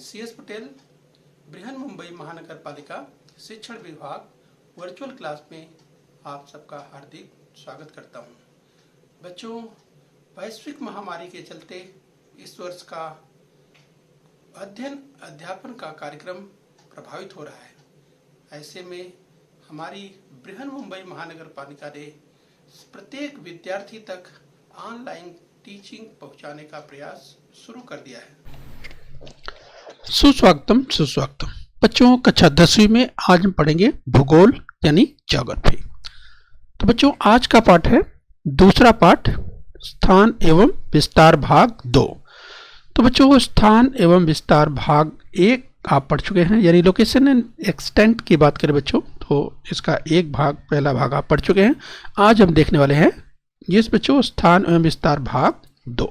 CS Patel, Brihan Mumbai महानगर पालिका शिक्षण विभाग वर्चुअल क्लास में आप सबका हार्दिक स्वागत करता हूं। बच्चों, वैश्विक महामारी के चलते इस वर्ष का अध्ययन अध्यापन का कार्यक्रम प्रभावित हो रहा है। ऐसे में हमारी बृहन मुंबई महानगर पालिका ने प्रत्येक विद्यार्थी तक ऑनलाइन टीचिंग पहुंचाने का प्रयास शुरू कर दिया है। सुस्वागतम बच्चों, कक्षा 10वीं में आज हम पढ़ेंगे भूगोल यानी ज्योग्राफी। तो बच्चों, आज का पाठ है दूसरा पाठ, स्थान एवं विस्तार भाग 2। तो बच्चों, स्थान एवं विस्तार भाग 1 आप पढ़ चुके हैं, यानी लोकेशन एंड एक्सटेंट की बात करें बच्चों तो इसका पहला भाग आप पढ़ चुके हैं। आज हम देखने वाले हैं जिस बच्चों स्थान एवं विस्तार भाग 2।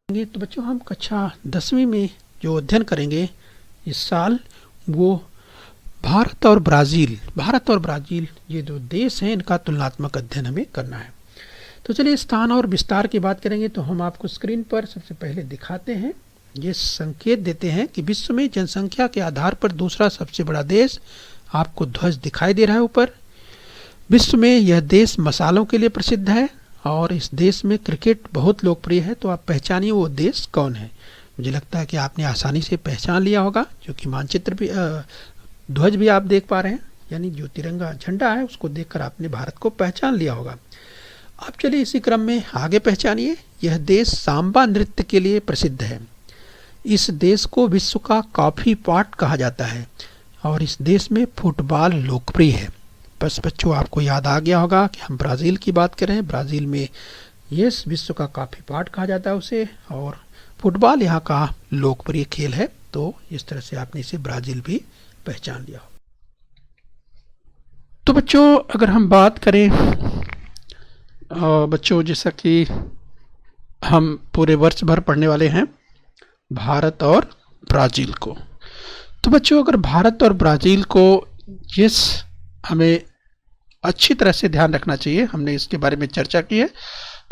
तो बच्चों, हम कक्षा 10वीं में जो अध्ययन करेंगे इस साल वो भारत और ब्राज़ील ये जो देश हैं इनका तुलनात्मक अध्ययन हमें करना है। तो चलिए स्थान और विस्तार की बात करेंगे तो हम आपको स्क्रीन पर सबसे पहले दिखाते हैं। ये संकेत देते हैं कि विश्व में जनसंख्या के आधार पर दूसरा सबसे बड़ा देश, आपको ध्वज दिखाई दे रहा है ऊपर। विश्व में यह देश मसालों के लिए प्रसिद्ध है और इस देश में क्रिकेट बहुत लोकप्रिय है। तो आप पहचानिए वो देश कौन है। मुझे लगता है कि आपने आसानी से पहचान लिया होगा, क्योंकि मानचित्र भी ध्वज भी आप देख पा रहे हैं, यानी जो तिरंगा झंडा है उसको देखकर आपने भारत को पहचान लिया होगा। आप चलिए इसी क्रम में आगे पहचानिए। यह देश सांबा नृत्य के लिए प्रसिद्ध है। इस देश को विश्व का कॉफी पॉट कहा जाता है और इस देश में फुटबॉल लोकप्रिय है। बस बच्चों, आपको याद आ गया होगा कि हम ब्राज़ील की बात करें। ब्राज़ील में ये विश्व का कॉफी पॉट कहा जाता है उसे, और फुटबॉल यहाँ का लोकप्रिय खेल है। तो इस तरह से आपने इसे ब्राज़ील भी पहचान लिया। तो बच्चों, अगर हम बात करें बच्चों, जैसा कि हम पूरे वर्ष भर पढ़ने वाले हैं भारत और ब्राज़ील को। तो बच्चों, अगर भारत और ब्राज़ील को हमें अच्छी तरह से ध्यान रखना चाहिए। हमने इसके बारे में चर्चा की है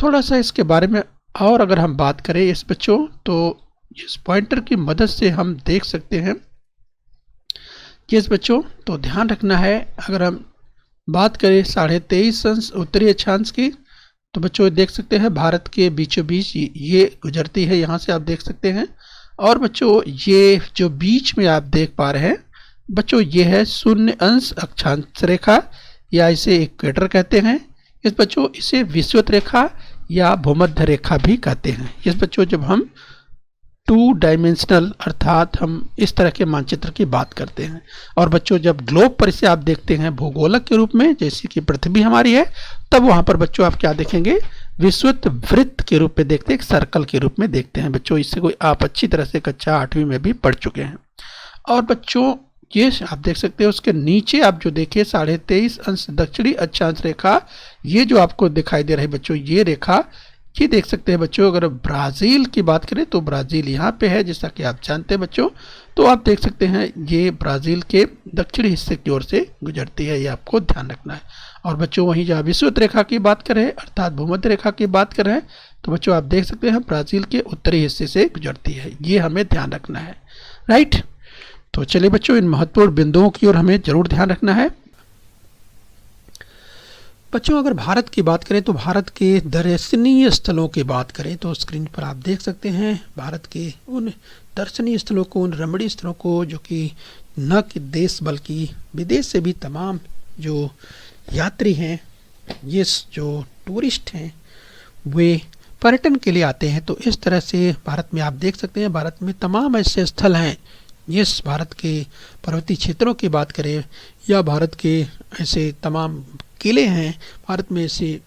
थोड़ा सा इसके बारे में, और अगर हम बात करें इस बच्चों तो इस पॉइंटर की मदद से हम देख सकते हैं कि इस बच्चों तो ध्यान रखना है। अगर हम बात करें 23.5 अंश उत्तरी अक्षांश की, तो बच्चों देख सकते हैं भारत के बीचों बीच ये गुजरती है, यहाँ से आप देख सकते हैं। और बच्चों, ये जो बीच में आप देख पा रहे हैं बच्चों, ये है 0 अंश अक्षांश रेखा, या इसे इक्वेटर कहते हैं। इस बच्चों इसे विषुवत रेखा या भूमध्य रेखा भी कहते हैं। इस बच्चों, जब हम 2 डायमेंशनल अर्थात हम इस तरह के मानचित्र की बात करते हैं, और बच्चों जब ग्लोब पर इसे आप देखते हैं भूगोलक के रूप में, जैसे कि पृथ्वी हमारी है, तब वहाँ पर बच्चों आप क्या देखेंगे, विषुवत वृत्त के रूप में देखते हैं, एक सर्कल के रूप में देखते हैं। बच्चों इससे कोई आप अच्छी तरह से कक्षा 8वीं में भी पढ़ चुके हैं। और बच्चों ये आप देख सकते हैं उसके नीचे आप जो देखिए 23.5 अंश दक्षिणी अक्षांश रेखा, ये जो आपको दिखाई दे रही है बच्चों, ये रेखा ये देख सकते हैं बच्चों। अगर ब्राज़ील की बात करें तो ब्राज़ील यहाँ पे है, जैसा कि आप जानते हैं बच्चों। तो आप देख सकते हैं ये ब्राज़ील के दक्षिणी हिस्से की ओर से गुजरती है, ये आपको ध्यान रखना है। और बच्चों वहीं जहाँ विषुवत रेखा की बात करें अर्थात भूमध्य रेखा की बात कर रहे हैं, तो बच्चों आप देख सकते हैं ब्राज़ील के उत्तरी हिस्से से गुजरती है, ये हमें ध्यान रखना है, राइट। तो चलिए बच्चों, इन महत्वपूर्ण बिंदुओं की ओर हमें जरूर ध्यान रखना है। बच्चों, अगर भारत की बात करें तो भारत के दर्शनीय स्थलों की बात करें तो स्क्रीन पर आप देख सकते हैं भारत के उन दर्शनीय स्थलों को, उन रमणीय स्थलों को, जो कि न कि देश बल्कि विदेश से भी तमाम जो यात्री हैं, ये जो टूरिस्ट हैं, वे पर्यटन के लिए आते हैं। तो इस तरह से भारत में आप देख सकते हैं, भारत में तमाम ऐसे स्थल हैं। इस भारत के पर्वतीय क्षेत्रों की बात करें या भारत के ऐसे तमाम किले हैं, भारत में ऐसे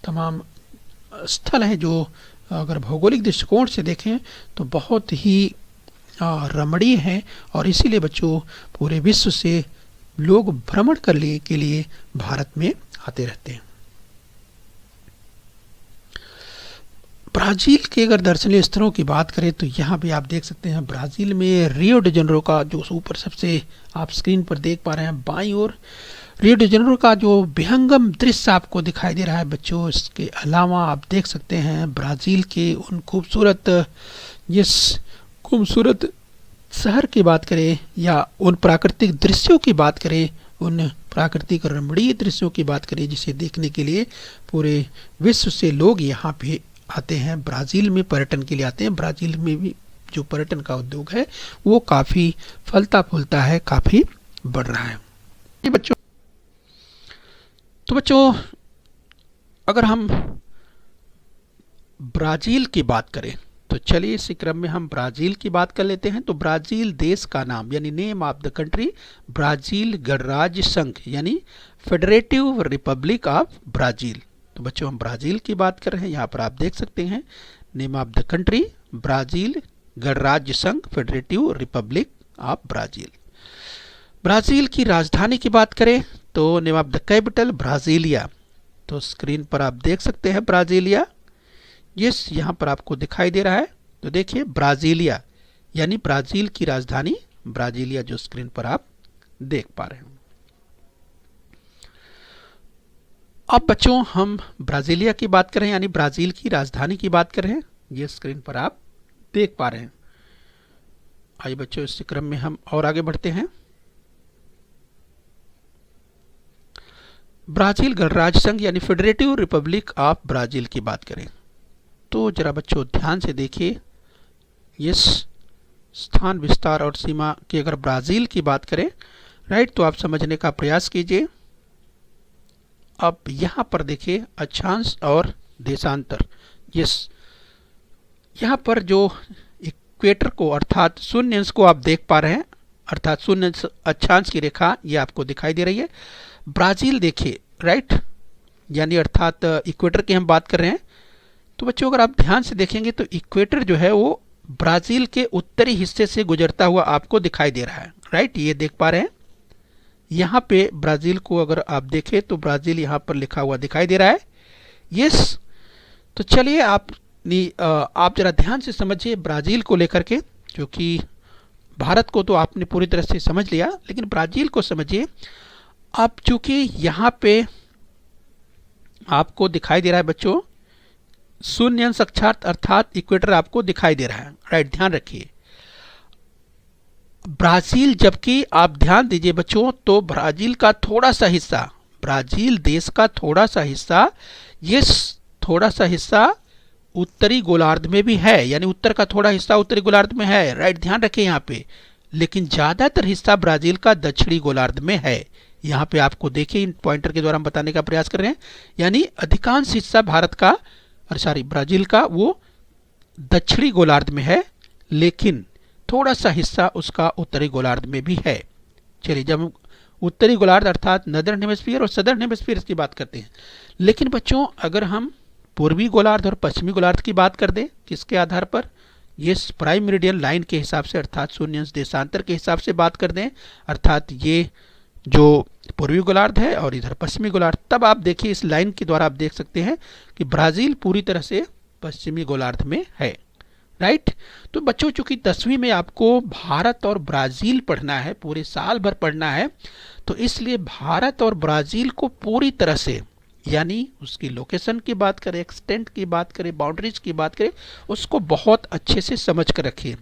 तमाम स्थल हैं जो अगर भौगोलिक दृष्टिकोण से देखें तो बहुत ही रमणीय हैं। और इसीलिए बच्चों पूरे विश्व से लोग भ्रमण करने के लिए भारत में आते रहते हैं। ब्राज़ील के अगर दर्शनीय स्थलों की बात करें तो यहाँ भी आप देख सकते हैं ब्राज़ील में रियो डी जेनेरो का जो ऊपर सबसे आप स्क्रीन पर देख पा रहे हैं बाईं ओर, रियो डी जेनेरो का जो विहंगम दृश्य आपको दिखाई दे रहा है बच्चों। इसके अलावा आप देख सकते हैं ब्राज़ील के उन खूबसूरत जिस खूबसूरत शहर की बात करें या उन प्राकृतिक दृश्यों की बात करें, उन प्राकृतिक रमणीय दृश्यों की बात करें जिसे देखने के लिए पूरे विश्व से लोग यहाँ पे आते हैं, ब्राज़ील में पर्यटन के लिए आते हैं। ब्राज़ील में भी जो पर्यटन का उद्योग है वो काफ़ी फलता फूलता है, काफ़ी बढ़ रहा है। ये बच्चों, तो बच्चों अगर हम ब्राज़ील की बात करें तो चलिए इसी क्रम में हम ब्राज़ील की बात कर लेते हैं। तो ब्राज़ील देश का नाम यानी name of the country Brazil गणराज्य संघ यानी फेडरेटिव रिपब्लिक ऑफ ब्राज़ील। तो बच्चों हम ब्राज़ील की बात कर रहे हैं, यहाँ पर आप देख सकते हैं name of the country Brazil गणराज्य संघ federative Republic of Brazil. Brazil की राजधानी की बात करें तो name of the capital Brasilia. तो स्क्रीन पर आप देख सकते हैं ब्राज़ीलिया, यस यहाँ पर आपको दिखाई दे रहा है। तो देखिए ब्राज़ीलिया यानी ब्राज़ील की राजधानी ब्राज़ीलिया जो स्क्रीन पर आप देख पा रहे हैं। अब बच्चों हम ब्राज़ीलिया की बात कर रहे हैं यानी ब्राज़ील की राजधानी की बात कर रहे हैं, ये स्क्रीन पर आप देख पा रहे हैं। आइए बच्चों इस क्रम में हम और आगे बढ़ते हैं। ब्राज़ील गणराज्य संघ यानी फेडरेटिव रिपब्लिक ऑफ ब्राज़ील की बात करें तो जरा बच्चों ध्यान से देखिए, इस स्थान विस्तार और सीमा की अगर ब्राज़ील की बात करें राइट तो आप समझने का प्रयास कीजिए। अब यहाँ पर देखिए अक्षांश और देशांतर, यस यहाँ पर जो इक्वेटर को अर्थात शून्य अंश को आप देख पा रहे हैं, अर्थात शून्य अक्षांश की रेखा ये आपको दिखाई दे रही है। ब्राज़ील देखिए राइट यानी अर्थात इक्वेटर की हम बात कर रहे हैं। तो बच्चों अगर आप ध्यान से देखेंगे तो इक्वेटर जो है वो ब्राज़ील के उत्तरी हिस्से से गुजरता हुआ आपको दिखाई दे रहा है, राइट ये देख पा रहे हैं। यहाँ पे ब्राज़ील को अगर आप देखें तो ब्राज़ील यहाँ पर लिखा हुआ दिखाई दे रहा है, यस। तो चलिए आप जरा ध्यान से समझिए ब्राज़ील को लेकर के, क्योंकि भारत को तो आपने पूरी तरह से समझ लिया लेकिन ब्राज़ील को समझिए। अब चूंकि यहाँ पे आपको दिखाई दे रहा है बच्चों शून्य अंश अक्षांश अर्थात इक्वेटर आपको दिखाई दे रहा है, राइट ध्यान रखिए। ब्राज़ील जबकि आप ध्यान दीजिए बच्चों तो ब्राज़ील का थोड़ा सा हिस्सा, ब्राज़ील देश का थोड़ा सा हिस्सा, ये थोड़ा सा हिस्सा उत्तरी गोलार्ध में भी है, यानी उत्तर का थोड़ा हिस्सा उत्तरी गोलार्ध में है, राइट ध्यान रखिए यहाँ पे। लेकिन ज्यादातर हिस्सा ब्राज़ील का दक्षिणी गोलार्ध में है। यहाँ पे आपको देखिए इन पॉइंटर के द्वारा हम बताने का प्रयास कर रहे हैं, यानी अधिकांश हिस्सा भारत का ब्राज़ील का वो दक्षिणी गोलार्ध में है लेकिन थोड़ा सा हिस्सा उसका उत्तरी गोलार्ध में भी है। चलिए जब हम उत्तरी गोलार्ध अर्थात नदर्न हेमिस्फीयर और सदर्न हेमिस्फीयर की बात करते हैं, लेकिन बच्चों अगर हम पूर्वी गोलार्ध और पश्चिमी गोलार्ध की बात कर दें किसके आधार पर, ये प्राइम मेरिडियन लाइन के हिसाब से अर्थात शून्य अंश देशांतर के हिसाब से बात कर दें, अर्थात ये जो पूर्वी गोलार्ध है और इधर पश्चिमी गोलार्ध, तब आप देखिए इस लाइन के द्वारा आप देख सकते हैं कि ब्राज़ील पूरी तरह से पश्चिमी गोलार्ध में है, राइट। तो बच्चों चूंकि 10वीं में आपको भारत और ब्राज़ील पढ़ना है, पूरे साल भर पढ़ना है, तो इसलिए भारत और ब्राज़ील को पूरी तरह से यानी उसकी लोकेशन की बात करें, एक्सटेंट की बात करें, बाउंड्रीज की बात करें, उसको बहुत अच्छे से समझ कर रखिए।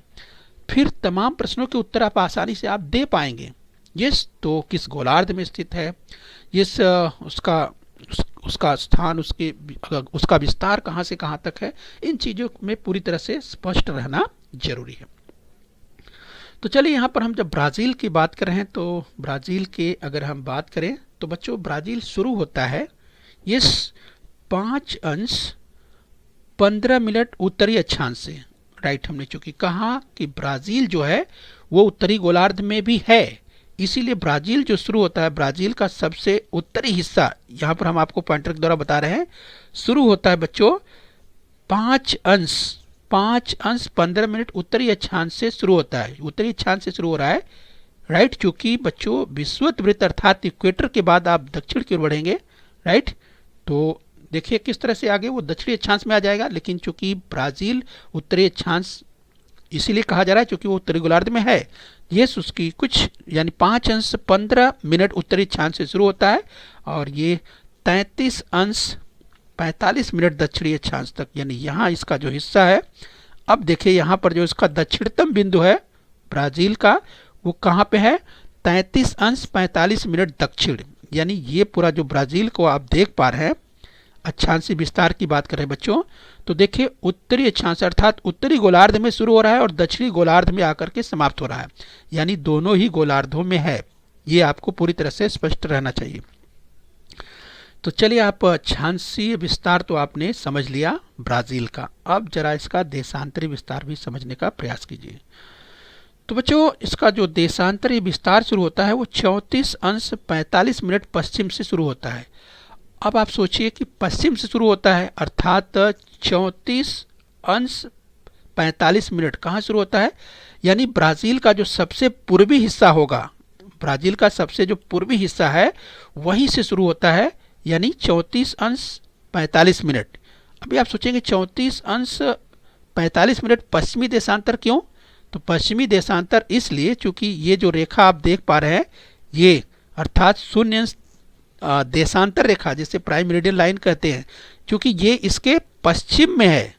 फिर तमाम प्रश्नों के उत्तर आप आसानी से आप दे पाएंगे। यस, तो किस गोलार्ध में स्थित है, यस उसका स्थान, उसका विस्तार कहाँ से कहाँ तक है, इन चीज़ों में पूरी तरह से स्पष्ट रहना जरूरी है। तो चलिए यहाँ पर हम जब ब्राज़ील की बात कर रहे हैं तो ब्राज़ील के अगर हम बात करें तो बच्चों ब्राज़ील शुरू होता है यस 5 अंश 15 मिनट उत्तरी अक्षांश से, राइट। हमने चूंकि कहा कि ब्राज़ील जो है वो उत्तरी गोलार्ध में भी है, इसीलिए ब्राज़ील जो शुरू होता है, ब्राज़ील का सबसे उत्तरी हिस्सा यहाँ पर हम आपको पॉइंटर के द्वारा बता रहे हैं, शुरू होता है बच्चों 5 अंश 15 मिनट उत्तरी अक्षांश से शुरू होता है, उत्तरी अक्षांश से शुरू हो रहा है, राइट। चूंकि बच्चों विषुवत वृत्त अर्थात इक्वेटर के बाद आप दक्षिण की ओर बढ़ेंगे, राइट। तो देखिए किस तरह से आगे वो दक्षिणी अक्षांश में आ जाएगा, लेकिन चूंकि ब्राज़ील उत्तरी अक्षांश इसीलिए कहा जा रहा है क्योंकि वो उत्तरी गोलार्ध में है, ये उसकी कुछ यानी 5 अंश 15 मिनट उत्तरी अक्षांश से शुरू होता है और ये 33 अंश 45 मिनट दक्षिणी अक्षांश तक, यानी यहाँ इसका जो हिस्सा है अब देखिए यहाँ पर जो इसका दक्षिणतम बिंदु है ब्राज़ील का, वो कहाँ पे है, 33 अंश 45 मिनट दक्षिण, यानी ये पूरा जो ब्राज़ील को आप देख पा रहे हैं, अक्षांशीय विस्तार की बात करें बच्चों, तो देखिए उत्तरी अक्षांश अर्थात उत्तरी गोलार्ध में शुरू हो रहा है और दक्षिणी गोलार्ध में आकर के समाप्त हो रहा है, यानी दोनों ही गोलार्धों में है। ये आपको पूरी तरह से स्पष्ट रहना चाहिए। तो चलिए, आप अक्षांशीय विस्तार तो आपने समझ लिया ब्राज़ील का, अब जरा इसका देशांतरी विस्तार भी समझने का प्रयास कीजिए। तो बच्चों, इसका जो देशांतरी विस्तार शुरू होता है वो 34 अंश 45 मिनट पश्चिम से शुरू होता है। अब आप सोचिए कि पश्चिम से शुरू होता है अर्थात 34 अंश 45 मिनट कहाँ शुरू होता है, यानी ब्राज़ील का जो सबसे पूर्वी हिस्सा होगा, ब्राज़ील का सबसे जो पूर्वी हिस्सा है वहीं से शुरू होता है, यानी 34 अंश 45 मिनट। अभी आप सोचेंगे 34 अंश 45 मिनट पश्चिमी देशांतर क्यों, तो पश्चिमी देशांतर इसलिए चूंकि ये जो रेखा आप देख पा रहे हैं ये अर्थात शून्य अंश देशांतर रेखा जिसे प्राइम मेरिडियन लाइन कहते हैं, क्योंकि ये इसके पश्चिम में है,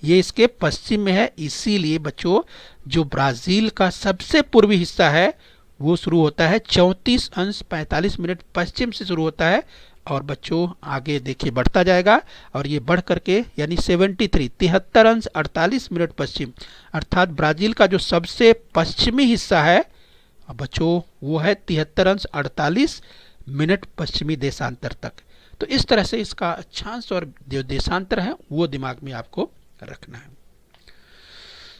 ये इसके पश्चिम में है, इसीलिए बच्चों जो ब्राज़ील का सबसे पूर्वी हिस्सा है वो शुरू होता है 34 अंश 45 मिनट पश्चिम से शुरू होता है, और बच्चों आगे देखिए बढ़ता जाएगा और ये बढ़ करके यानी 73 अंश 48 मिनट पश्चिम, अर्थात ब्राज़ील का जो सबसे पश्चिमी हिस्सा है बच्चों वो है 73 अंश 48 मिनट पश्चिमी देशांतर तक। तो इस तरह से इसका अक्षांश और जो देशांतर है वो दिमाग में आपको रखना है।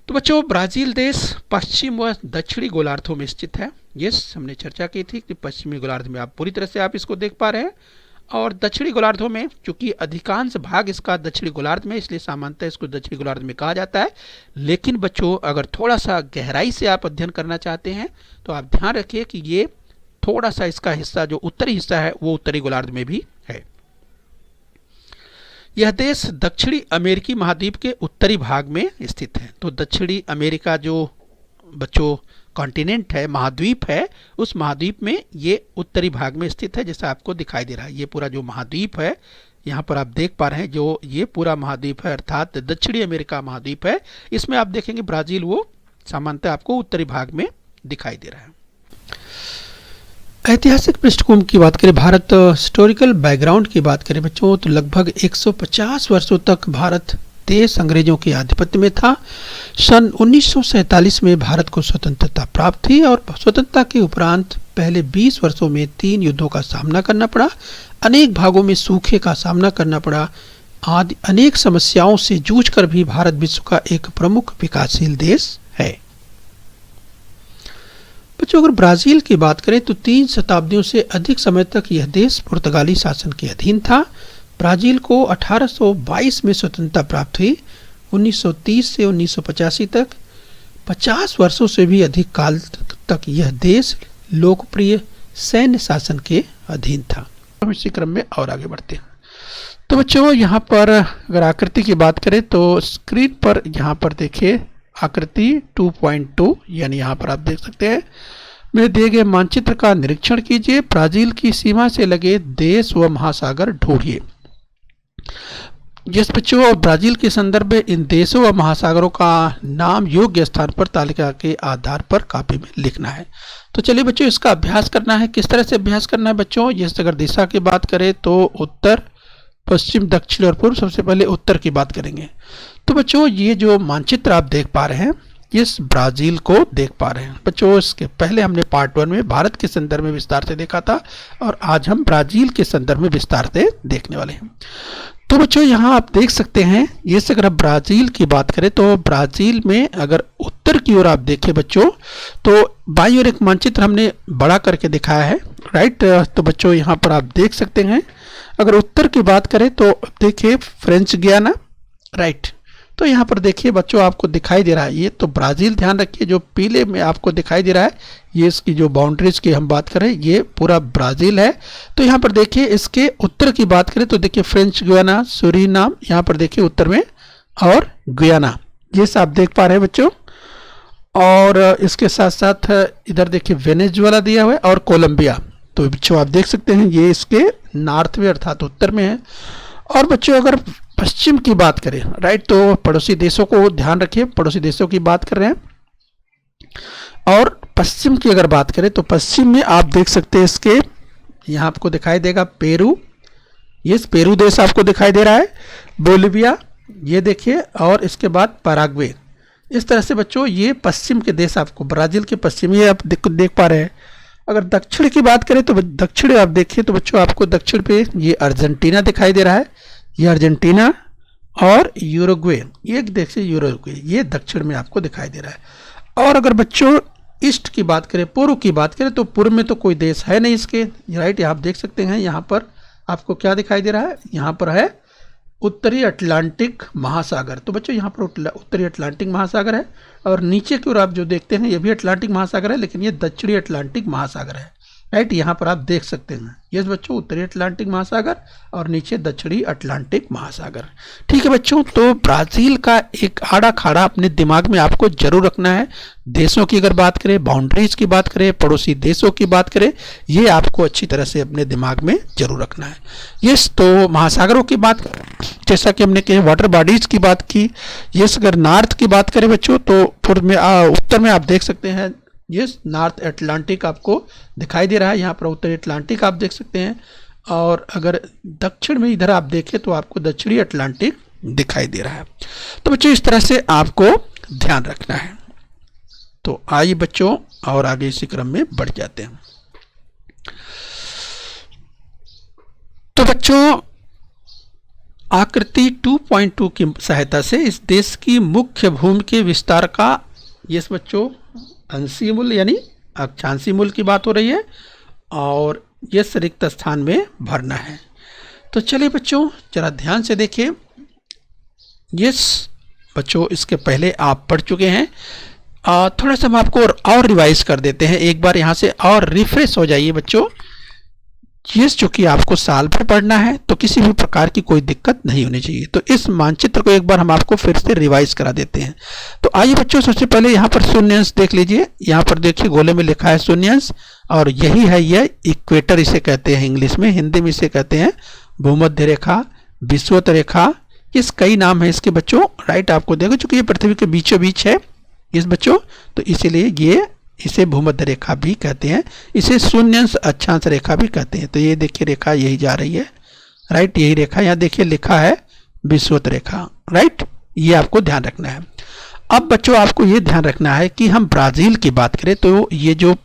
तो बच्चों, ब्राज़ील देश पश्चिम व दक्षिणी गोलार्धों में स्थित है। यस, हमने चर्चा की थी कि पश्चिमी गोलार्ध में आप पूरी तरह से आप इसको देख पा रहे हैं, और दक्षिणी गोलार्धों में चूंकि अधिकांश भाग इसका दक्षिणी गोलार्ध में, इसलिए सामान्यतः इसको दक्षिणी गोलार्ध में कहा जाता है। लेकिन बच्चों, अगर थोड़ा सा गहराई से आप अध्ययन करना चाहते हैं तो आप ध्यान रखिए कि ये थोड़ा सा इसका हिस्सा जो उत्तरी हिस्सा है वो उत्तरी गोलार्ध में भी है। यह देश दक्षिणी अमेरिकी महाद्वीप के उत्तरी भाग में स्थित है। तो दक्षिणी अमेरिका जो बच्चों कॉन्टिनेंट है, महाद्वीप है, उस महाद्वीप में ये उत्तरी भाग में स्थित है, जैसा आपको दिखाई दे रहा है। ये पूरा जो महाद्वीप है यहाँ पर आप देख पा रहे हैं, जो ये पूरा महाद्वीप है अर्थात दक्षिणी अमेरिका महाद्वीप है, इसमें आप देखेंगे ब्राज़ील वो सामान्यतः आपको उत्तरी भाग में दिखाई दे रहा है। ऐतिहासिक पृष्ठभूमि की बात करें, भारत हिस्टोरिकल बैकग्राउंड की बात करें बच्चों, तो लगभग 150 वर्षों तक भारत देश अंग्रेजों के आधिपत्य में था। सन 1947 में भारत को स्वतंत्रता प्राप्त थी और स्वतंत्रता के उपरांत पहले 20 वर्षों में 3 युद्धों का सामना करना पड़ा, अनेक भागों में सूखे का सामना करना पड़ा, आदि अनेक समस्याओं से जूझकर भी भारत विश्व का एक प्रमुख विकासशील देश है। बच्चों, अगर ब्राज़ील की बात करें तो 3 शताब्दियों से अधिक समय तक यह देश पुर्तगाली शासन के अधीन था। ब्राज़ील को 1822 में स्वतंत्रता प्राप्त हुई। 1930 से 1985 तक 50 वर्षों से भी अधिक काल तक यह देश लोकप्रिय सैन्य शासन के अधीन था। हम इसी क्रम में और आगे बढ़ते हैं। तो बच्चों, यहाँ पर अगर आकृति की बात करें तो स्क्रीन पर यहाँ पर देखिए आकृति 2.2, यानी यहाँ पर आप देख सकते हैं, में दिए गए मानचित्र का निरीक्षण कीजिए। ब्राज़ील की सीमा से लगे देश व महासागर ढूंढिए। जिस बच्चों ब्राज़ील के संदर्भ में इन देशों व महासागरों का नाम योग्य स्थान पर तालिका के आधार पर कॉपी में लिखना है। तो चलिए बच्चों, इसका अभ्यास करना है। किस तरह से अभ्यास करना है बच्चों, जैसे अगर दिशा की बात करें तो उत्तर, पश्चिम, दक्षिण और पूर्व। सबसे पहले उत्तर की बात करेंगे। तो बच्चों, ये जो मानचित्र आप देख पा रहे हैं, इस ब्राज़ील को देख पा रहे हैं बच्चों। इसके पहले हमने पार्ट 1 में भारत के संदर्भ में विस्तार से देखा था और आज हम ब्राज़ील के संदर्भ में विस्तार से देखने वाले हैं। तो बच्चों, यहाँ आप देख सकते हैं, ये से अगर ब्राज़ील की बात करें तो ब्राज़ील में अगर उत्तर की ओर आप देखें बच्चों, तो बाईं ओर एक मानचित्र हमने बड़ा करके दिखाया है, राइट। तो बच्चों, यहाँ पर आप देख सकते हैं, अगर उत्तर की बात करें तो देखिए फ्रेंच गियाना, राइट। तो यहाँ पर देखिए बच्चों, आपको दिखाई दे रहा है, ये तो ब्राज़ील, ध्यान रखिए, जो पीले में आपको दिखाई दे रहा है, ये इसकी जो बाउंड्रीज की हम बात करें, ये पूरा ब्राज़ील है। तो यहाँ पर देखिए इसके उत्तर की बात करें तो देखिए फ्रेंच गुयाना, सूरीनाम, यहाँ पर देखिए उत्तर में, और गुयाना, ये सब आप देख पा रहे हैं बच्चों। और इसके साथ साथ इधर देखिए वेनेजुएला दिया हुआ है और कोलंबिया। तो बच्चों आप देख सकते हैं, ये इसके नॉर्थ में अर्थात उत्तर में है। और बच्चों अगर पश्चिम की बात करें, राइट, तो पड़ोसी देशों को ध्यान रखिए, पड़ोसी देशों की बात कर रहे हैं। और पश्चिम की अगर बात करें तो पश्चिम में आप देख सकते हैं इसके, यहाँ आपको दिखाई देगा पेरू, ये पेरू देश आपको दिखाई दे रहा है, बोलिविया ये देखिए, और इसके बाद पैराग्वे। इस तरह से बच्चों ये पश्चिम के देश आपको, ब्राज़ील के पश्चिम ये आप देख पा रहे हैं। अगर दक्षिण की बात करें तो दक्षिण आप देखिए तो बच्चों आपको दक्षिण पे ये अर्जेंटीना दिखाई दे रहा है, ये अर्जेंटीना और यूरुग्वे, एक देश से यूरुग्वे, ये दक्षिण में आपको दिखाई दे रहा है। और अगर बच्चों ईस्ट की बात करें, पूर्व की बात करें, तो पूर्व में तो कोई देश है नहीं इसके, राइट, आप देख सकते हैं यहाँ पर आपको क्या दिखाई दे रहा है, यहाँ पर है उत्तरी अटलांटिक महासागर। तो बच्चों यहाँ पर उत्तरी अटलांटिक महासागर है, और नीचे की ओर आप जो देखते हैं ये भी अटलांटिक महासागर है, लेकिन ये दक्षिणी अटलांटिक महासागर है, राइट, यहाँ पर आप देख सकते हैं। ये बच्चों उत्तरी अटलांटिक महासागर और नीचे दक्षिणी अटलांटिक महासागर। ठीक है बच्चों, तो ब्राज़ील का एक आड़ा खाड़ा अपने दिमाग में आपको जरूर रखना है। देशों की अगर बात करें, बाउंड्रीज की बात करें, पड़ोसी देशों की बात करें, ये आपको अच्छी तरह से अपने दिमाग में जरूर रखना है। यस, तो महासागरों की बात, जैसा कि हमने कहा वाटर बॉडीज की बात की। यस, अगर नॉर्थ की बात करें बच्चों तो पूर्व में उत्तर में आप देख सकते हैं, ये नॉर्थ अटलांटिक आपको दिखाई दे रहा है, यहाँ पर उत्तरी अटलांटिक आप देख सकते हैं। और अगर दक्षिण में इधर आप देखें तो आपको दक्षिणी अटलांटिक दिखाई दे रहा है। तो बच्चों इस तरह से आपको ध्यान रखना है। तो आइए बच्चों और आगे इसी क्रम में बढ़ जाते हैं। तो बच्चों आकृति 2.2 की सहायता से इस देश की मुख्य भूमि के विस्तार का, यस बच्चों, अंशीय मूल्य यानी अक्षांशीय मूल्य की बात हो रही है, और यह रिक्त स्थान में भरना है। तो चलिए बच्चों जरा ध्यान से देखिए। यस बच्चों, इसके पहले आप पढ़ चुके हैं, थोड़ा सा हम आपको और रिवाइज कर देते हैं, एक बार यहाँ से और रिफ्रेश हो जाइए बच्चों। यस, चूंकि आपको साल भर पढ़ना है तो किसी भी प्रकार की कोई दिक्कत नहीं होनी चाहिए। तो इस मानचित्र को एक बार हम आपको फिर से रिवाइज करा देते हैं। तो आइए बच्चों, सबसे पहले यहाँ पर शून्यांश देख लीजिए। यहाँ पर देखिए गोले में लिखा है शून्यांश, और यही है यह इक्वेटर इसे कहते हैं इंग्लिश में, हिंदी में इसे कहते हैं भूमध्य रेखा, विषुवत रेखा, इस कई नाम है इसके बच्चों, राइट। आपको देखो चूंकि ये पृथ्वी के बीचों बीच है इस बच्चों, तो इसीलिए ये इसे भूमध्य रेखा भी कहते हैं, इसे शून्यांश अक्षांश रेखा भी कहते हैं। तो ये देखिए रेखा यही जा रही है, राइट, यही रेखा, यहाँ देखिए लिखा है विषुवत रेखा, राइट, ये आपको ध्यान रखना है। अब बच्चों आपको ये ध्यान रखना है कि हम ब्राज़ील की बात करें तो ये जो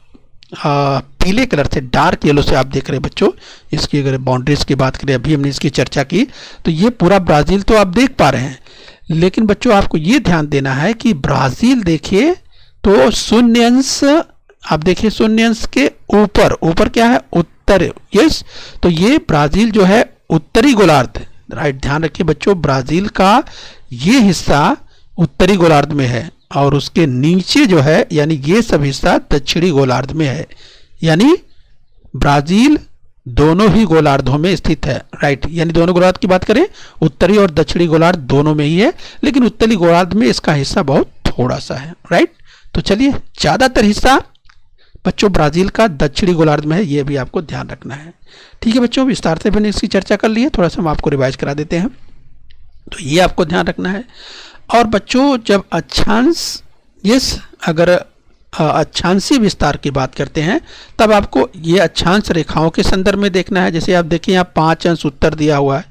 पीले कलर से, डार्क येलो से आप देख रहे हैं बच्चों, इसकी अगर बाउंड्रीज की बात करें, अभी हमने इसकी चर्चा की, तो ये पूरा ब्राज़ील तो आप देख पा रहे हैं, लेकिन बच्चों आपको ये ध्यान देना है कि ब्राज़ील देखिए तो शून्यांश, आप देखिए शून्यांश के ऊपर, ऊपर क्या है, उत्तर, यस, तो ये ब्राज़ील जो है उत्तरी गोलार्ध, राइट, ध्यान रखिए बच्चों, ब्राज़ील का ये हिस्सा उत्तरी गोलार्ध में है, और उसके नीचे जो है यानी ये सब हिस्सा दक्षिणी गोलार्ध में है, यानी ब्राज़ील दोनों ही गोलार्धों में स्थित है, राइट, यानी दोनों गोलार्ध की बात करें, उत्तरी और दक्षिणी गोलार्ध दोनों में ही है, लेकिन उत्तरी गोलार्ध में इसका हिस्सा बहुत थोड़ा सा है, राइट। तो चलिए, ज्यादातर हिस्सा बच्चों ब्राज़ील का दक्षिणी गोलार्ध में है, ये भी आपको ध्यान रखना है। ठीक है बच्चों, विस्तार से मैंने इसकी चर्चा कर ली है, थोड़ा सा हम आपको रिवाइज करा देते हैं। तो ये आपको ध्यान रखना है। और बच्चों जब अक्षांश, यस, अगर अक्षांशीय विस्तार की बात करते हैं तब आपको ये अक्षांश रेखाओं के संदर्भ में देखना है। जैसे आप देखिए यहाँ 5 अंश उत्तर दिया हुआ है,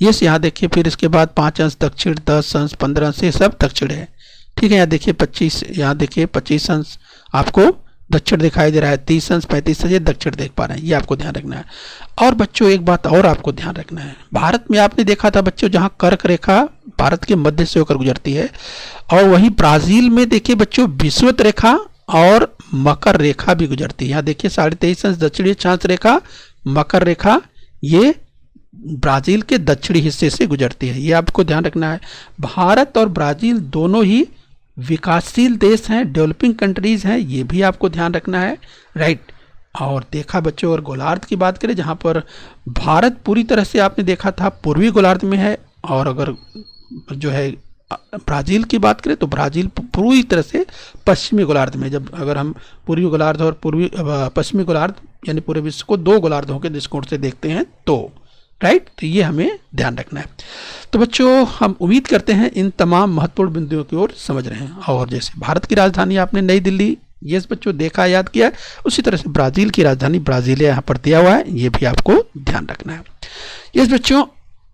यस, यहाँ देखिए, फिर इसके बाद 5 अंश दक्षिण, 10 अंश, 15 अंश, ये सब दक्षिण है, ठीक है। यहाँ देखिए 25, यहाँ देखिए 25 अंश आपको दक्षिण दिखाई दे रहा है, 30 अंश, 35 अंश ये दक्षिण देख पा रहे हैं, ये आपको ध्यान रखना है। और बच्चों एक बात और आपको ध्यान रखना है, भारत में आपने देखा था बच्चों जहाँ कर्क रेखा भारत के मध्य से होकर गुजरती है, और वहीं ब्राज़ील में देखिए बच्चों विषुवत रेखा और मकर रेखा भी गुजरती है। यहाँ देखिए 23.5 अंश दक्षिणी अक्षांश रेखा, मकर रेखा, ये ब्राज़ील के दक्षिणी हिस्से से गुजरती है, ये आपको ध्यान रखना है। भारत और ब्राज़ील दोनों ही विकासशील देश हैं, डेवलपिंग कंट्रीज हैं, ये भी आपको ध्यान रखना है, राइट। और देखा बच्चों, और गोलार्ध की बात करें जहाँ पर भारत पूरी तरह से आपने देखा था पूर्वी गोलार्ध में है, और अगर जो है ब्राज़ील की बात करें तो ब्राज़ील पूरी तरह से पश्चिमी गोलार्ध में। जब अगर हम पूर्वी गोलार्ध और पश्चिमी गोलार्ध यानी पूरे विश्व को 2 गोलार्धों के दृष्टिकोण से देखते हैं तो, राइट। तो ये हमें ध्यान रखना है। तो बच्चों हम उम्मीद करते हैं इन तमाम महत्वपूर्ण बिंदुओं की ओर समझ रहे हैं। और जैसे भारत की राजधानी आपने नई दिल्ली, यस बच्चों, देखा, याद किया, उसी तरह से ब्राज़ील की राजधानी ब्राज़ीलिया यहाँ पर दिया हुआ है, ये भी आपको ध्यान रखना है। यस बच्चों,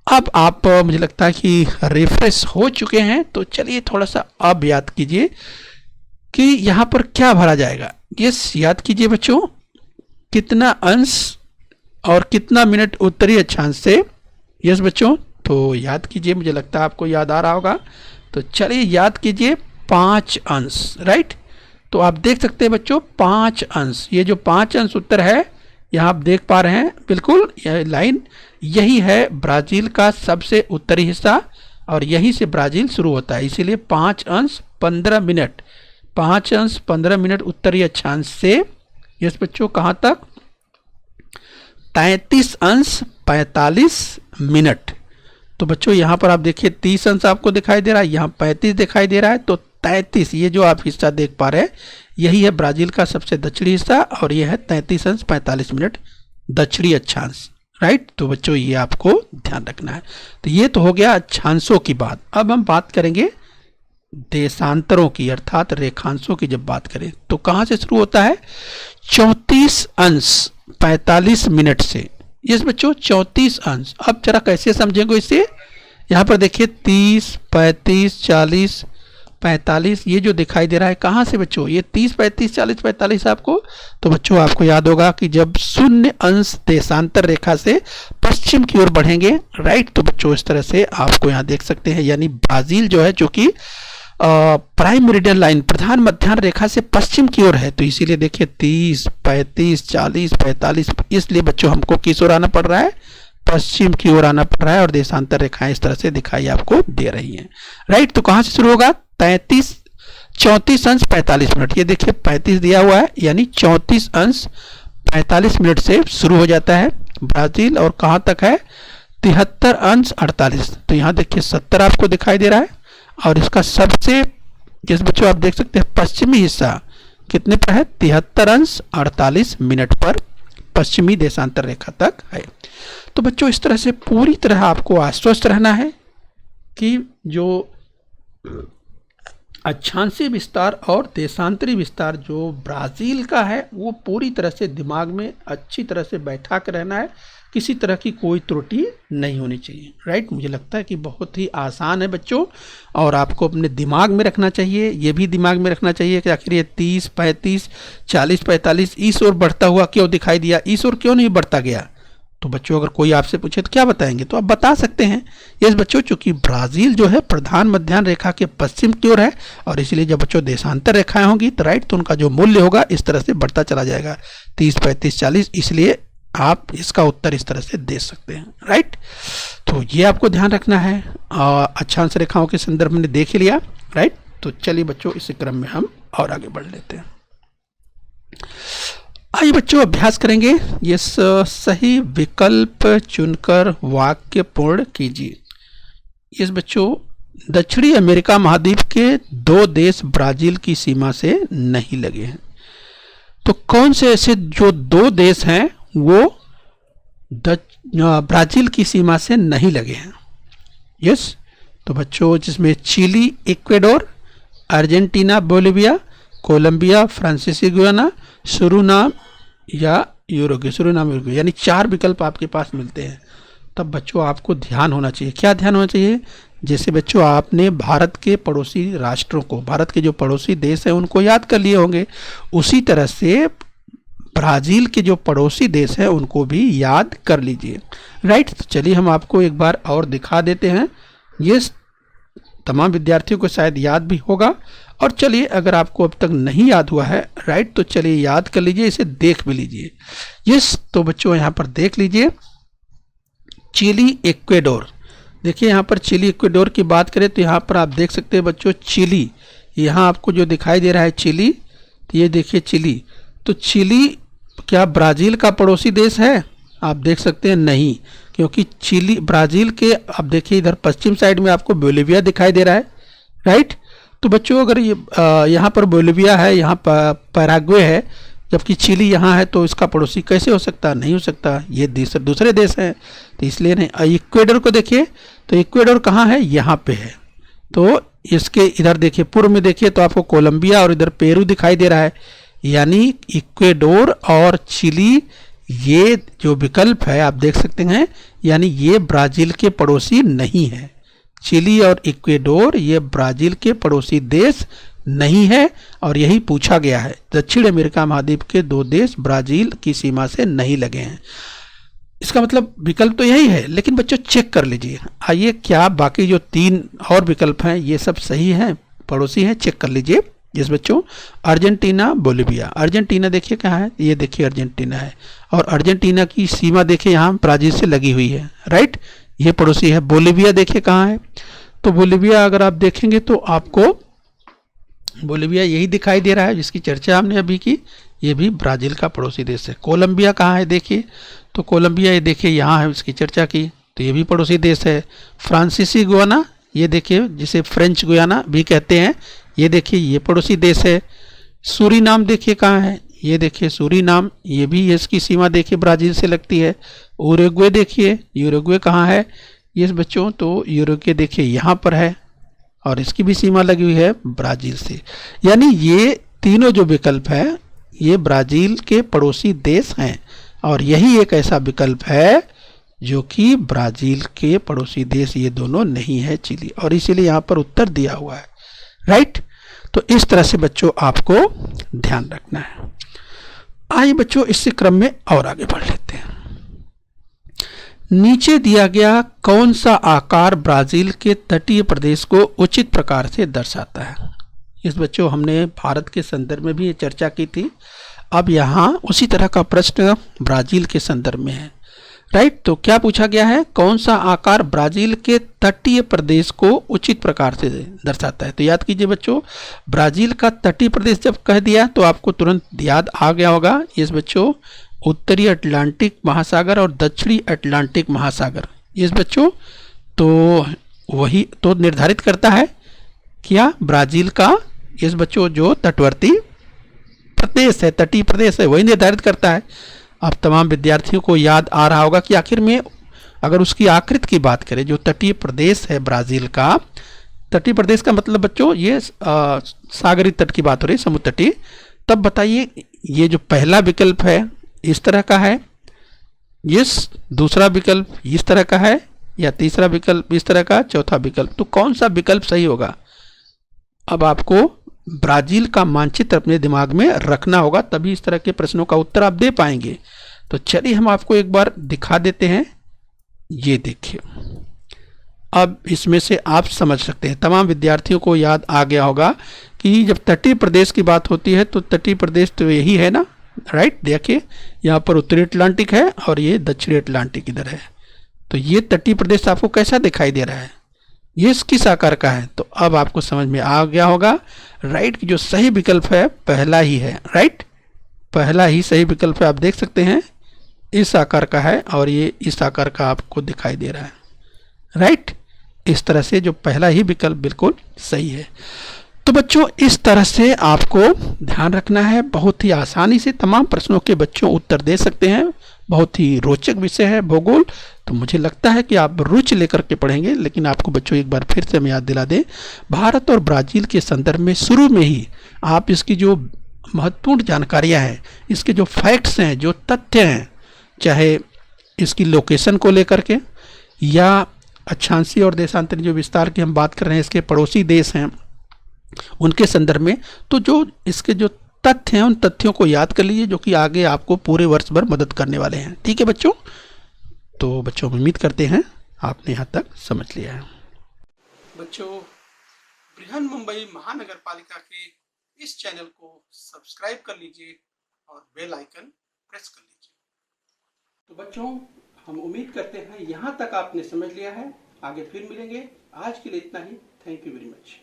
अब आप मुझे लगता है कि रिफ्रेश हो चुके हैं, तो चलिए थोड़ा सा अब याद कीजिए कि यहाँ पर क्या भरा जाएगा। यस, याद कीजिए बच्चों, कितना अंश और कितना मिनट उत्तरी अक्षांश से। यस बच्चों, तो याद कीजिए, मुझे लगता है आपको याद आ रहा होगा। तो चलिए याद कीजिए 5 अंश, राइट। तो आप देख सकते हैं बच्चों 5 अंश, ये जो 5 अंश उत्तर है यहाँ आप देख पा रहे हैं, बिल्कुल यह लाइन, यही है ब्राज़ील का सबसे उत्तरी हिस्सा और यहीं से ब्राज़ील शुरू होता है। इसीलिए 5 अंश 15 मिनट, 5 अंश 15 मिनट उत्तरी अक्षांश से, यस बच्चों, कहाँ तक, 33 अंश 45 मिनट। तो बच्चों यहाँ पर आप देखिए 30 अंश आपको दिखाई दे रहा है, यहाँ 35 दिखाई दे रहा है, तो 33, ये जो आप हिस्सा देख पा रहे हैं यही है ब्राज़ील का सबसे दक्षिणी हिस्सा और यह है 33 अंश 45 मिनट दक्षिणी अक्षांश, राइट। तो बच्चों ये आपको ध्यान रखना है। तो ये तो हो गया अक्षांशों की बात। अब हम बात करेंगे देशांतरों की, अर्थात रेखांशों की। जब बात करें तो कहाँ से शुरू होता है, 34 अंश 45 मिनट से। यस बच्चों, 34 अंश। अब जरा कैसे समझेंगे इसे, यहाँ पर देखिए 30, 35, 40, 45, ये जो दिखाई दे रहा है कहाँ से बच्चों, ये 30, 35, 40, 45 आपको। तो बच्चों आपको याद होगा कि जब 0 अंश देशांतर रेखा से पश्चिम की ओर बढ़ेंगे, राइट। तो बच्चों इस तरह से आपको यहाँ देख सकते हैं, यानी ब्राज़ील जो है, जो कि प्राइम मेरिडियन लाइन, प्रधान मध्याह्न रेखा से पश्चिम की ओर है। तो इसीलिए देखिए 30, 35, 40, 45, इसलिए बच्चों हमको किस ओर आना पड़ रहा है, पश्चिम की ओर आना पड़ रहा है और देशांतर रेखाएं इस तरह से दिखाई आपको दे रही हैं, राइट। तो कहाँ से शुरू होगा, 34 अंश 45 मिनट, ये देखिए 35 दिया हुआ है, यानी 34 अंश 45 मिनट से शुरू हो जाता है ब्राज़ील और कहाँ तक है, 73 अंश 48। तो यहाँ देखिए 70 आपको दिखाई दे रहा है और इसका सबसे, जिस बच्चों आप देख सकते हैं पश्चिमी हिस्सा कितने पर है, 73 अंश 48 मिनट पर पश्चिमी देशांतर रेखा तक है। तो बच्चों इस तरह से पूरी तरह आपको आश्वस्त रहना है कि जो अक्षांशीय विस्तार और देशांतरी विस्तार जो ब्राज़ील का है वो पूरी तरह से दिमाग में अच्छी तरह से बैठा कर रहना है, किसी तरह की कोई त्रुटि नहीं होनी चाहिए, राइट। मुझे लगता है कि बहुत ही आसान है बच्चों और आपको अपने दिमाग में रखना चाहिए, ये भी दिमाग में रखना चाहिए कि आखिर ये 30, 35, 40, 45 इस ओर बढ़ता हुआ क्यों दिखाई दिया, इस ओर क्यों नहीं बढ़ता गया। तो बच्चों अगर कोई आपसे पूछे तो क्या बताएंगे, तो आप बता सकते हैं यस बच्चों, चूंकि ब्राज़ील जो है प्रधान मध्याह्न रेखा के पश्चिम की ओर है और इसलिए जब बच्चों देशांतर रेखाएं होंगी तो राइट, तो उनका जो मूल्य होगा इस तरह से बढ़ता चला जाएगा, 30, 35, 40, इसलिए आप इसका उत्तर इस तरह से दे सकते हैं, राइट। तो ये आपको ध्यान रखना है। अक्षांश रेखाओं के संदर्भ में देख ही लिया, राइट। तो चलिए बच्चों इस क्रम में हम और आगे बढ़ लेते हैं। आइए बच्चों अभ्यास करेंगे, ये सही विकल्प चुनकर वाक्य पूर्ण कीजिए। इस बच्चों दक्षिणी अमेरिका महाद्वीप के 2 देश ब्राज़ील की सीमा से नहीं लगे हैं। तो कौन से ऐसे जो 2 देश हैं वो ब्राज़ील की सीमा से नहीं लगे हैं, यस। तो बच्चों जिसमें Chile, Ecuador, Argentina, Bolivia, Colombia, फ्रांसीसी गुयाना, सुरीनाम या यूरुग्वे, सुरीनाम, यूरुग्वे, यानी 4 विकल्प आपके पास मिलते हैं। तब बच्चों आपको ध्यान होना चाहिए, क्या ध्यान होना चाहिए, जैसे बच्चों आपने भारत के पड़ोसी राष्ट्रों को, भारत के जो पड़ोसी देश हैं उनको याद कर लिए होंगे, उसी तरह से ब्राज़ील के जो पड़ोसी देश हैं उनको भी याद कर लीजिए, राइट। तो चलिए हम आपको एक बार और दिखा देते हैं, ये तमाम विद्यार्थियों को शायद याद भी होगा और चलिए अगर आपको अब तक नहीं याद हुआ है, राइट, तो चलिए याद कर लीजिए, इसे देख भी लीजिए, यस। तो बच्चों यहाँ पर देख लीजिए चिली, इक्वेडोर, देखिए यहाँ पर चिली इक्वेडोर की बात करें तो यहाँ पर आप देख सकते हैं बच्चों चिली, यहाँ आपको जो दिखाई दे रहा है चिली, तो ये देखिए चिली। तो चिली क्या ब्राज़ील का पड़ोसी देश है, आप देख सकते हैं नहीं, क्योंकि चिली ब्राज़ील के, आप देखिए इधर पश्चिम साइड में आपको बोलिविया दिखाई दे रहा है, राइट। तो बच्चों अगर ये यहाँ पर बोलिविया है, यहाँ पैराग्वे है, जबकि चिली यहाँ है तो इसका पड़ोसी कैसे हो सकता, नहीं हो सकता, ये दूसरे देश हैं, तो इसलिए नहीं। इक्वेडर को देखिए तो इक्वेडर कहाँ है, यहाँ पे है, तो इसके इधर देखिए पूर्व में देखिए तो आपको कोलंबिया और इधर पेरू दिखाई दे रहा है, यानी इक्वेडोर और चिली ये जो विकल्प है आप देख सकते हैं, यानी ये ब्राज़ील के पड़ोसी नहीं है। चिली और इक्वेडोर ये ब्राज़ील के पड़ोसी देश नहीं है और यही पूछा गया है। दक्षिण अमेरिका महाद्वीप के दो देश ब्राज़ील की सीमा से नहीं लगे हैं। इसका मतलब विकल्प तो यही है, लेकिन बच्चों चेक कर लीजिए, आइए क्या बाकी जो 3 और विकल्प हैं ये सब सही हैं, पड़ोसी हैं, चेक कर लीजिए। जिस बच्चों अर्जेंटीना, बोलिविया, अर्जेंटीना देखिए कहाँ है, ये देखिए अर्जेंटीना है, और अर्जेंटीना की सीमा देखिए यहाँ ब्राज़ील से लगी हुई है, राइट, ये पड़ोसी है। बोलिविया देखिए कहाँ है, तो बोलिविया अगर आप देखेंगे तो आपको बोलिविया यही दिखाई दे रहा है जिसकी चर्चा हमने अभी की, ये भी ब्राज़ील का पड़ोसी देश है। कोलंबिया कहाँ है देखिए, तो कोलंबिया ये देखिए यहाँ है, इसकी चर्चा की, तो ये भी पड़ोसी देश है। फ्रांसीसी गुयाना, ये देखिए जिसे फ्रेंच गुयाना भी कहते हैं, ये देखिए ये पड़ोसी देश है। सूरीनाम देखिए कहाँ है, ये देखिए सूरीनाम, ये भी इसकी सीमा देखिए ब्राज़ील से लगती है। उरुग्वे देखिए, यूरुग्वे कहाँ है ये बच्चों, तो यूरुग्वे देखिए यहाँ पर है और इसकी भी सीमा लगी हुई है ब्राज़ील से। यानी ये तीनों जो विकल्प है ये ब्राज़ील के पड़ोसी देश हैं और यही एक ऐसा विकल्प है जो कि ब्राज़ील के पड़ोसी देश ये दोनों नहीं है, चिली, और इसीलिए यहाँ पर उत्तर दिया हुआ है, राइट। तो इस तरह से बच्चों आपको ध्यान रखना है। आइए बच्चों इसी क्रम में और आगे बढ़ लेते हैं। नीचे दिया गया कौन सा आकार ब्राज़ील के तटीय प्रदेश को उचित प्रकार से दर्शाता है। इस बच्चों हमने भारत के संदर्भ में भी ये चर्चा की थी, अब यहाँ उसी तरह का प्रश्न ब्राज़ील के संदर्भ में है, राइट। तो क्या पूछा गया है, कौन सा आकार ब्राज़ील के तटीय प्रदेश को उचित प्रकार से दर्शाता है। तो याद कीजिए बच्चों, ब्राज़ील का तटीय प्रदेश जब कह दिया तो आपको तुरंत याद आ गया होगा इस बच्चों उत्तरी अटलांटिक महासागर और दक्षिणी अटलांटिक महासागर। इस बच्चों तो वही तो निर्धारित करता है क्या, ब्राज़ील का इस बच्चों जो तटवर्ती प्रदेश है, तटीय प्रदेश है, वही निर्धारित करता है। अब तमाम विद्यार्थियों को याद आ रहा होगा कि आखिर में अगर उसकी आकृति की बात करें, जो तटीय प्रदेश है ब्राज़ील का, तटीय प्रदेश का मतलब बच्चों ये सागरी तट की बात हो रही है, समुद्र तटीय। तब बताइए ये जो पहला विकल्प है इस तरह का है, ये दूसरा विकल्प इस तरह का है, या तीसरा विकल्प इस तरह का, चौथा विकल्प, तो कौन सा विकल्प सही होगा। अब आपको ब्राज़ील का मानचित्र अपने दिमाग में रखना होगा, तभी इस तरह के प्रश्नों का उत्तर आप दे पाएंगे। तो चलिए हम आपको एक बार दिखा देते हैं, ये देखिए, अब इसमें से आप समझ सकते हैं, तमाम विद्यार्थियों को याद आ गया होगा कि जब तटीय प्रदेश की बात होती है तो तटीय प्रदेश तो यही है ना, राइट। देखिए यहाँ पर उत्तरी अटलांटिक है और ये दक्षिणी अटलांटिक इधर है, तो ये तटीय प्रदेश आपको कैसा दिखाई दे रहा है, ये किस आकार का है। तो अब आपको समझ में आ गया होगा, राइट, कि जो सही विकल्प है पहला ही है, राइट, पहला ही सही विकल्प है। आप देख सकते हैं इस आकार का है और ये इस आकार का आपको दिखाई दे रहा है, राइट। इस तरह से जो पहला ही विकल्प बिल्कुल सही है। तो बच्चों इस तरह से आपको ध्यान रखना है, बहुत ही आसानी से तमाम प्रश्नों के बच्चों उत्तर दे सकते हैं। बहुत ही रोचक विषय है भूगोल, तो मुझे लगता है कि आप रुचि लेकर के पढ़ेंगे। लेकिन आपको बच्चों एक बार फिर से हम याद दिला दें, भारत और ब्राज़ील के संदर्भ में शुरू में ही आप इसकी जो महत्वपूर्ण जानकारियां हैं, इसके जो फैक्ट्स हैं, जो तथ्य हैं, चाहे इसकी लोकेशन को लेकर के या अक्षांशीय और देशांतरी जो विस्तार की हम बात कर रहे हैं, इसके पड़ोसी देश हैं उनके संदर्भ में, तो जो इसके जो तथ्य हैं उन तथ्यों को याद कर लीजिए, जो कि आगे आपको पूरे वर्ष भर मदद करने वाले हैं। ठीक है बच्चों, तो बच्चों उम्मीद करते हैं आपने यहाँ तक समझ लिया है। बच्चों बृहन मुंबई महानगर पालिका के इस चैनल को सब्सक्राइब कर लीजिए और बेल आइकन प्रेस कर लीजिए। तो बच्चों हम उम्मीद करते हैं यहाँ तक आपने समझ लिया है। आगे फिर मिलेंगे, आज के लिए इतना ही। Thank you very much.